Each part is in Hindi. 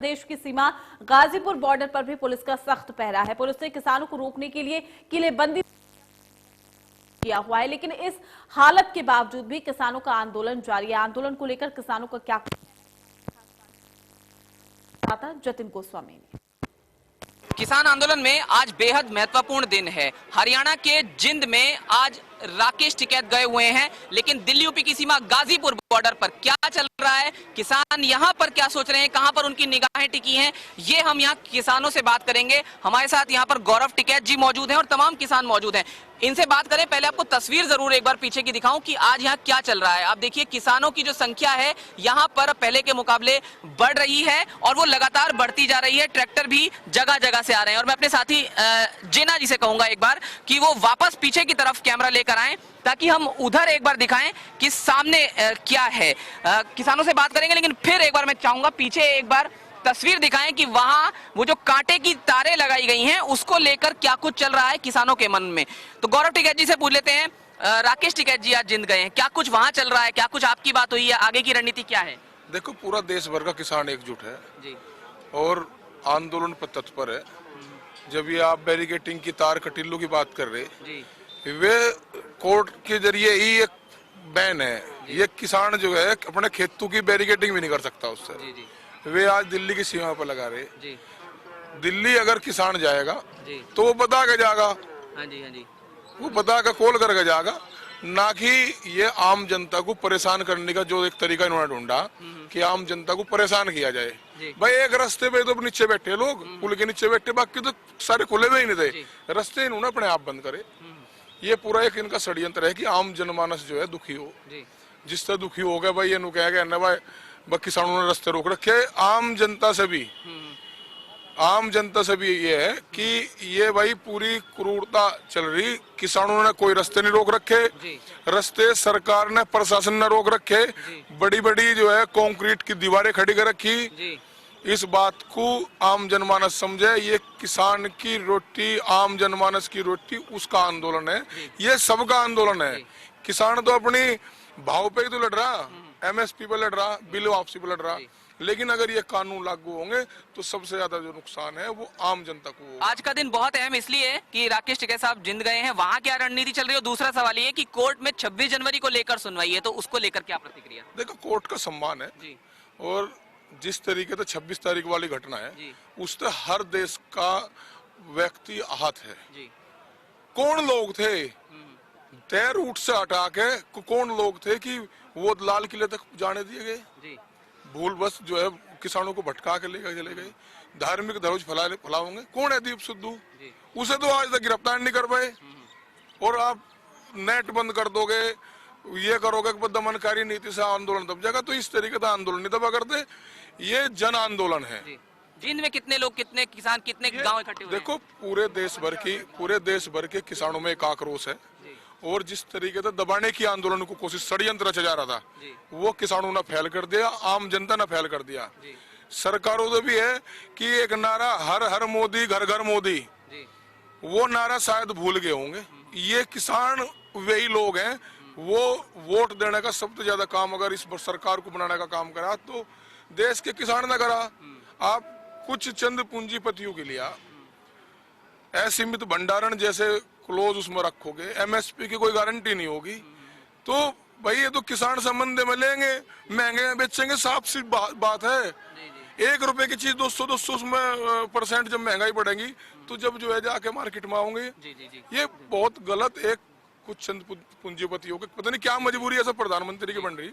प्रदेश की सीमा गाजीपुर बॉर्डर पर भी पुलिस का सख्त पहरा है। पुलिस ने किसानों को रोकने के लिए किलेबंदी किया हुआ है, लेकिन इस हालत के बावजूद भी किसानों का आंदोलन जारी है। आंदोलन को लेकर किसानों का क्या था, जतिन गोस्वामी ने। किसान आंदोलन में आज बेहद महत्वपूर्ण दिन है। हरियाणा के जिंद में आज राकेश टिकैत गए हुए हैं, लेकिन दिल्ली यूपी की सीमा गाजीपुर बॉर्डर पर क्या चल रहा है, किसान यहाँ पर क्या सोच रहे हैं, कहां पर उनकी निगाहें टिकी हैं, ये हम यहाँ किसानों से बात करेंगे। हमारे साथ यहाँ पर गौरव टिकैत जी मौजूद हैं और तमाम किसान मौजूद हैं। इनसे बात करें, पहले आपको तस्वीर जरूर एक बार पीछे की दिखाऊं कि आज यहाँ क्या चल रहा है। आप देखिए किसानों की जो संख्या है यहाँ पर पहले के मुकाबले बढ़ रही है और वो लगातार बढ़ती जा रही है। ट्रैक्टर भी जगह जगह से आ रहे हैं और मैं अपने साथी जेना जी से कहूंगा एक बार कि वो वापस पीछे की तरफ कैमरा लेकर आए ताकि हम उधर एक बार दिखाएं कि सामने क्या है। किसानों से बात करेंगे, लेकिन फिर एक बार मैं चाहूंगा पीछे एक बार तस्वीर दिखाएं कि वहां वो जो कांटे की तारें लगाई गई हैं उसको लेकर क्या कुछ चल रहा है किसानों के मन में। तो गौरव टिकैत जी से पूछ लेते हैं। राकेश टिकैत जी आज जिंद गए हैं, क्या कुछ वहां चल रहा है, क्या कुछ आपकी बात हुई है, आगे की रणनीति क्या है? देखो, पूरा देश भर का किसान एकजुट है जी और आंदोलन पर तत्पर है। जब ये आप बैरिकेटिंग की तार कटीलों की बात कर रहे जी वे कोर्ट के जरिए ही एक बैन है। ये किसान जो है अपने खेतों की बैरिकेटिंग भी नहीं कर सकता उससे। जी जी वे आज दिल्ली की सीमा पर लगा रहे। जी दिल्ली अगर किसान जाएगा जी तो वो बता के जाएगा, हाँ जी वो बता के कॉल करके जाएगा, ना कि ये आम जनता को परेशान करने का जो एक तरीका इन्होंने ढूंढा कि आम जनता को परेशान किया जाए। भाई एक रास्ते पे तो नीचे बैठे लोग, पुल के नीचे बैठे, बाकी तो सारे खुले हुए ही नहीं थे। रास्ते इन्होंने अपने आप बंद करे। ये पूरा एक इनका षड्यंत्र है कि आम जनमानस जो है दुखी हो। जिस तरह दुखी हो गया भाई, ये नु कह गया भाई किसानों ने रास्ते रोक रखे। आम जनता से भी ये है कि ये भाई पूरी क्रूरता चल रही। किसानों ने कोई रास्ते नहीं रोक रखे, रास्ते सरकार ने, प्रशासन ने रोक रखे। बड़ी बड़ी जो है कंक्रीट की दीवारें खड़ी कर रखी। इस बात को आम जनमानस समझे, ये किसान की रोटी, आम जनमानस की रोटी, उसका आंदोलन है। ये सबका आंदोलन है। किसान तो अपनी भाव पे ही तो लड़ रहा, एमएसपी पे लड़ रहा, बिल वापसी पे लड़ रहा। लेकिन अगर ये कानून लागू होंगे तो सबसे ज्यादा जो नुकसान है वो आम जनता को होगा। आज का दिन बहुत अहम इसलिए है कि राकेश टिकैत साहब जिंद गए हैं, वहां क्या रणनीति चल रही है। दूसरा सवाल ये कि कोर्ट में 26 जनवरी को लेकर सुनवाई है, तो उसको लेकर क्या प्रतिक्रिया? देखो, कोर्ट का सम्मान है जी। और जिस तरीके से 26 तारीख वाली घटना है उससे हर देश का व्यक्ति आहत है जी। कौन लोग थे तय रूट से हटा के, कौन लोग थे कि वो लाल किले तक जाने दिए गए? भूल बस जो है किसानों को भटका के लेकर चले गए। धार्मिक धरोहर फैलाओगे। कौन है दीप सिद्धू? उसे तो आज तक गिरफ्तार नहीं कर पाए। और आप नेट बंद कर दोगे, ये करोगे कि दमनकारी नीति से आंदोलन दब जाएगा, तो इस तरीके का आंदोलन नहीं दबा करते। ये जन आंदोलन है। जिंद में कितने लोग, कितने किसान, कितने गांव इकट्ठे हुए? देखो, पूरे देश भर के किसानों में एक आक्रोश है और जिस तरीके से दबाने की आंदोलन को कोशिश, षड्यंत्र रचा जा रहा था, वो किसानों ने फैल कर दिया, आम जनता ने फैल कर दिया। सरकारों से भी है कि एक नारा हर हर मोदी, घर घर मोदी, वो नारा शायद भूल गए होंगे। ये किसान वही लोग हैं, वो वोट देने का सबसे ज्यादा काम अगर इस सरकार को बनाने का काम करा तो देश के किसान ने करा। आप कुछ चंद पूंजीपतियों के लिए असीमित भंडारण जैसे क्लोज उसमें रखोगे, एमएसपी की कोई गारंटी नहीं होगी, तो भाई ये तो किसान संबंध में लेंगे, महंगे बेचेंगे, साफ सी बात है। 1 रुपए की चीज 200 उसमें % जब महंगाई बढ़ेगी तो जब जो है जाके मार्केट में आओगे। ये बहुत गलत एक कुछ चंद पूंजीपतियों के, पता नहीं क्या मजबूरी है सब प्रधानमंत्री की बन रही।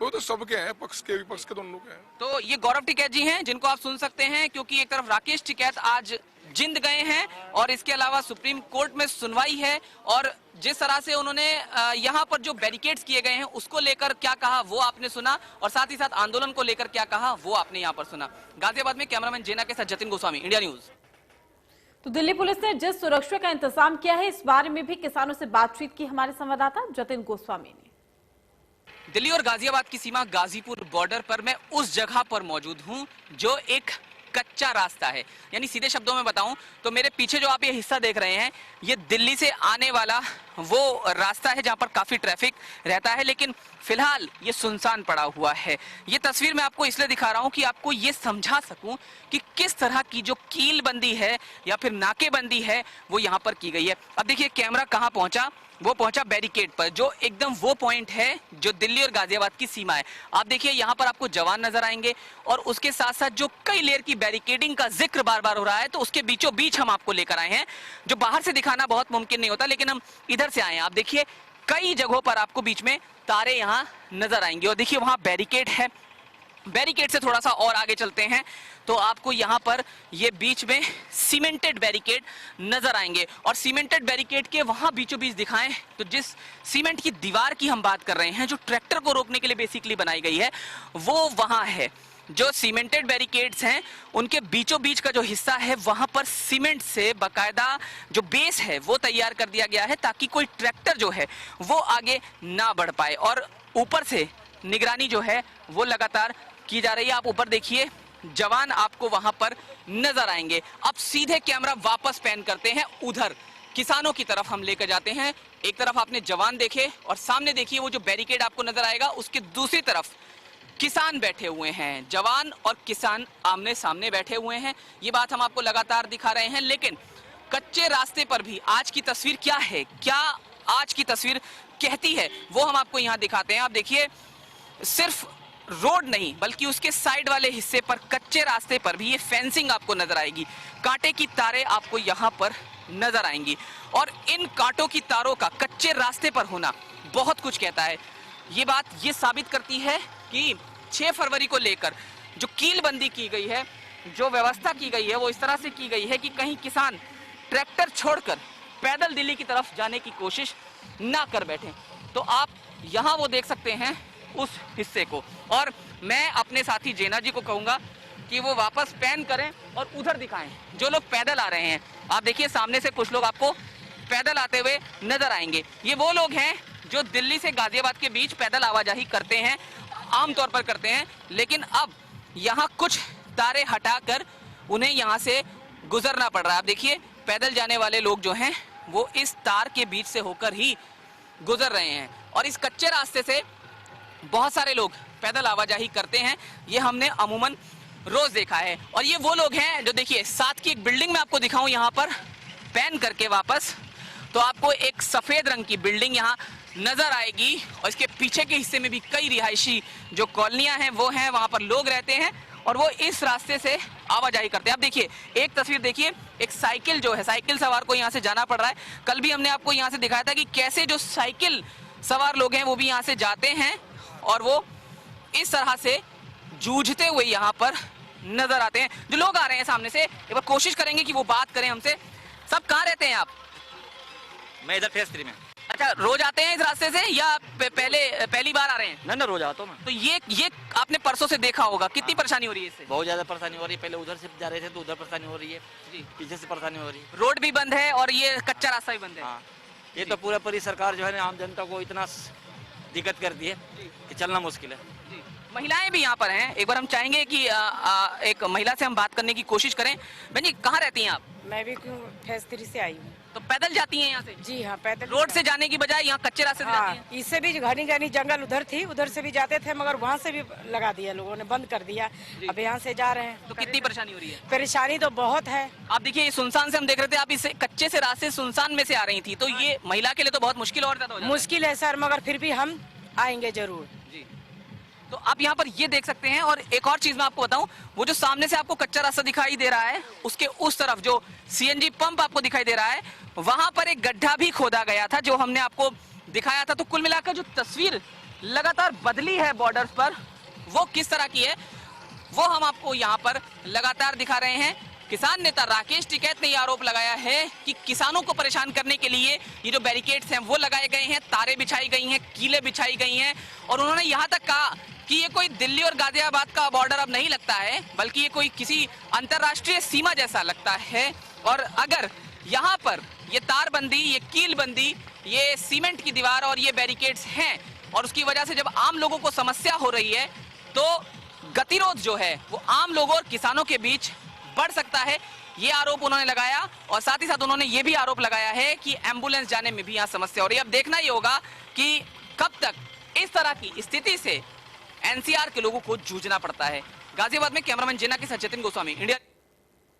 वो तो सबके हैं, पक्ष के विपक्ष के दोनों के हैं। तो ये गौरव टिकैत जी हैं जिनको आप सुन सकते हैं, क्योंकि एक तरफ राकेश टिकैत आज जिंद गए हैं और इसके अलावा सुप्रीम कोर्ट में सुनवाई है। और जिस तरह से उन्होंने यहाँ पर जो बैरिकेड्स किए गए हैं उसको लेकर क्या कहा वो आपने सुना, और साथ ही साथ आंदोलन को लेकर क्या कहा वो आपने यहाँ पर सुना। गाजियाबाद में कैमरामैन जेना के साथ जतिन गोस्वामी, इंडिया न्यूज। तो दिल्ली पुलिस ने जिस सुरक्षा का इंतजाम किया है, इस बारे में भी किसानों से बातचीत की हमारे संवाददाता जतिन गोस्वामी ने। दिल्ली और गाजियाबाद की सीमा गाजीपुर बॉर्डर पर मैं उस जगह पर मौजूद हूं जो एक कच्चा रास्ता है। यानी सीधे शब्दों में बताऊं तो मेरे पीछे जो आप ये हिस्सा देख रहे हैं, ये दिल्ली से आने वाला वो रास्ता है जहां पर काफी ट्रैफिक रहता है, लेकिन फिलहाल ये सुनसान पड़ा हुआ है। ये तस्वीर मैं आपको इसलिए दिखा रहा हूं कि आपको ये समझा सकूं कि किस तरह की जो कीलबंदी है या फिर नाकेबंदी है वो यहाँ पर की गई है। अब देखिए कैमरा कहाँ पहुंचा, वो पहुंचा बैरिकेड पर, जो एकदम वो पॉइंट है जो दिल्ली और गाजियाबाद की सीमा है। आप देखिए यहाँ पर आपको जवान नजर आएंगे और उसके साथ साथ जो कई लेयर की बैरिकेडिंग का जिक्र बार बार हो रहा है, तो उसके बीचों बीच हम आपको लेकर आए हैं, जो बाहर से दिखाना बहुत मुमकिन नहीं होता, लेकिन हम इधर से आए हैं। आप देखिए कई जगहों पर आपको बीच में तारे यहाँ नजर आएंगे और देखिए वहां बैरिकेड है। बैरिकेड से थोड़ा सा और आगे चलते हैं तो आपको यहाँ पर ये बीच में सीमेंटेड बैरिकेड नजर आएंगे और सीमेंटेड बैरिकेड के वहां बीचों बीच दिखाएं तो जिस सीमेंट की दीवार की हम बात कर रहे हैं, जो ट्रैक्टर को रोकने के लिए बेसिकली बनाई गई है, वो वहां है। जो सीमेंटेड बैरिकेड्स हैं उनके बीचों बीच का जो हिस्सा है वहां पर सीमेंट से बाकायदा जो बेस है वो तैयार कर दिया गया है ताकि कोई ट्रैक्टर जो है वो आगे ना बढ़ पाए, और ऊपर से निगरानी जो है वो लगातार की जा रही है। आप ऊपर देखिए जवान आपको वहां पर नजर आएंगे। अब सीधे कैमरा वापस पैन करते हैं, उधर किसानों की तरफ हम लेकर जाते हैं। एक तरफ आपने जवान देखे और सामने देखिए वो जो बैरिकेड आपको नजर आएगा, उसके दूसरी तरफ किसान बैठे हुए हैं। जवान और किसान आमने सामने बैठे हुए हैं, ये बात हम आपको लगातार दिखा रहे हैं। लेकिन कच्चे रास्ते पर भी आज की तस्वीर क्या है, क्या आज की तस्वीर कहती है, वो हम आपको यहाँ दिखाते हैं। आप देखिए सिर्फ रोड नहीं बल्कि उसके साइड वाले हिस्से पर कच्चे रास्ते पर भी ये फेंसिंग आपको नजर आएगी, कांटे की तारें आपको यहाँ पर नजर आएंगी, और इन कांटों की तारों का कच्चे रास्ते पर होना बहुत कुछ कहता है। ये बात ये साबित करती है कि 6 फरवरी को लेकर जो कीलबंदी की गई है, जो व्यवस्था की गई है, वो इस तरह से की गई है कि कहीं किसान ट्रैक्टर छोड़कर पैदल दिल्ली की तरफ जाने की कोशिश ना कर बैठे। तो आप यहाँ वो देख सकते हैं उस हिस्से को, और मैं अपने साथी जेना जी को कहूंगा कि वो वापस पैन करें और उधर दिखाएं जो लोग पैदल आ रहे हैं। आप देखिए सामने से कुछ लोग आपको पैदल आते हुए नजर आएंगे। ये वो लोग हैं जो दिल्ली से गाजियाबाद के बीच पैदल आवाजाही करते हैं, आमतौर पर करते हैं, लेकिन अब यहाँ कुछ तारे हटाकर उन्हें यहाँ से गुजरना पड़ रहा है। आप देखिए पैदल जाने वाले लोग जो हैं वो इस तार के बीच से होकर ही गुजर रहे हैं, और इस कच्चे रास्ते से बहुत सारे लोग पैदल आवाजाही करते हैं, ये हमने अमूमन रोज देखा है। और ये वो लोग हैं जो देखिए साथ की एक बिल्डिंग में आपको दिखाऊं यहाँ पर पैन करके वापस, तो आपको एक सफेद रंग की बिल्डिंग यहाँ नजर आएगी, और इसके पीछे के हिस्से में भी कई रिहायशी जो कॉलोनियां हैं वो हैं, वहां पर लोग रहते हैं और वो इस रास्ते से आवाजाही करते हैं। आप देखिए एक तस्वीर देखिए, एक साइकिल जो है, साइकिल सवार को यहाँ से जाना पड़ रहा है। कल भी हमने आपको यहाँ से दिखाया था कि कैसे जो साइकिल सवार लोग हैं वो भी यहाँ से जाते हैं और वो इस तरह से जूझते हुए यहाँ पर नजर आते हैं। जो लोग आ रहे हैं सामने से, एक बार कोशिश करेंगे कि वो बात करें हमसे। सब कहाँ रहते हैं आप? मैं इधर फेस 3 में। अच्छा, रोज आते हैं इस रास्ते से या पहली बार आ रहे हैं? ना रोज आता हूँ मैं। तो ये आपने परसों से देखा होगा, कितनी परेशानी हो रही है इससे? बहुत ज्यादा परेशानी हो रही है। पहले उधर से जा रहे थे तो उधर परेशानी हो रही है जी, पीछे से परेशानी हो रही है। रोड भी बंद है और ये कच्चा रास्ता भी बंद है। हाँ, ये तो पूरा पूरी सरकार जो है ना आम जनता को इतना दिक्कत कर दी है कि चलना मुश्किल है। महिलाएं भी यहाँ पर हैं, एक बार हम चाहेंगे कि एक महिला से हम बात करने की कोशिश करें। बहन जी कहाँ रहती हैं आप? मैं भी फेस 3 से आई हूँ। तो पैदल जाती हैं यहाँ से? जी हाँ, पैदल। रोड से जाने की बजाय यहाँ कच्चे रास्ते से जाती हैं? हाँ, इससे भी घनी घनी जंगल उधर थी, उधर से भी जाते थे, मगर वहाँ से भी लगा दिया लोगों ने, बंद कर दिया। अब यहाँ से जा रहे हैं। तो कितनी परेशानी हो रही है? परेशानी तो बहुत है। आप देखिए ये सुनसान से हम देख रहे थे, आप इस कच्चे से रास्ते सुनसान में से आ रही थी, तो ये महिला के लिए तो बहुत मुश्किल और ज्यादा हो जाता है। मुश्किल है सर, मगर फिर भी हम आएंगे जरूर जी। तो आप यहाँ पर ये देख सकते हैं, और एक और चीज मैं आपको बताऊं, वो जो सामने से आपको कच्चा रास्ता दिखाई दे रहा है, उसके उस तरफ जो सीएनजी पंप आपको दिखाई दे रहा है, वहां पर एक गड्ढा भी खोदा गया था जो हमने आपको दिखाया था। तो कुल मिलाकर जो तस्वीर लगातार बदली है बॉर्डर पर, वो किस तरह की है वो हम आपको यहाँ पर लगातार दिखा रहे हैं। किसान नेता राकेश टिकैत ने यह आरोप लगाया है कि किसानों को परेशान करने के लिए ये जो बैरिकेड्स हैं वो लगाए गए हैं, तारें बिछाई गई हैं, कीलें बिछाई गई हैं, और उन्होंने यहाँ तक कहा कि ये कोई दिल्ली और गाजियाबाद का बॉर्डर अब नहीं लगता है, बल्कि ये कोई किसी अंतर्राष्ट्रीय सीमा जैसा लगता है। और अगर यहाँ पर ये तारबंदी, ये कीलबंदी, ये सीमेंट की दीवार और ये बैरिकेड्स हैं, और उसकी वजह से जब आम लोगों को समस्या हो रही है, तो गतिरोध जो है वो आम लोगों और किसानों के बीच बढ़ सकता है, ये आरोप उन्होंने लगाया। और साथ ही साथ उन्होंने ये भी आरोप लगाया है कि एम्बुलेंस जाने में भी यहाँ समस्या हो रही है। अब देखना ही होगा कि कब तक इस तरह की स्थिति से एनसीआर के लोगों को जूझना पड़ता है। गाजियाबाद में कैमरामैन जेना के साथ जतिन गोस्वामी, इंडिया।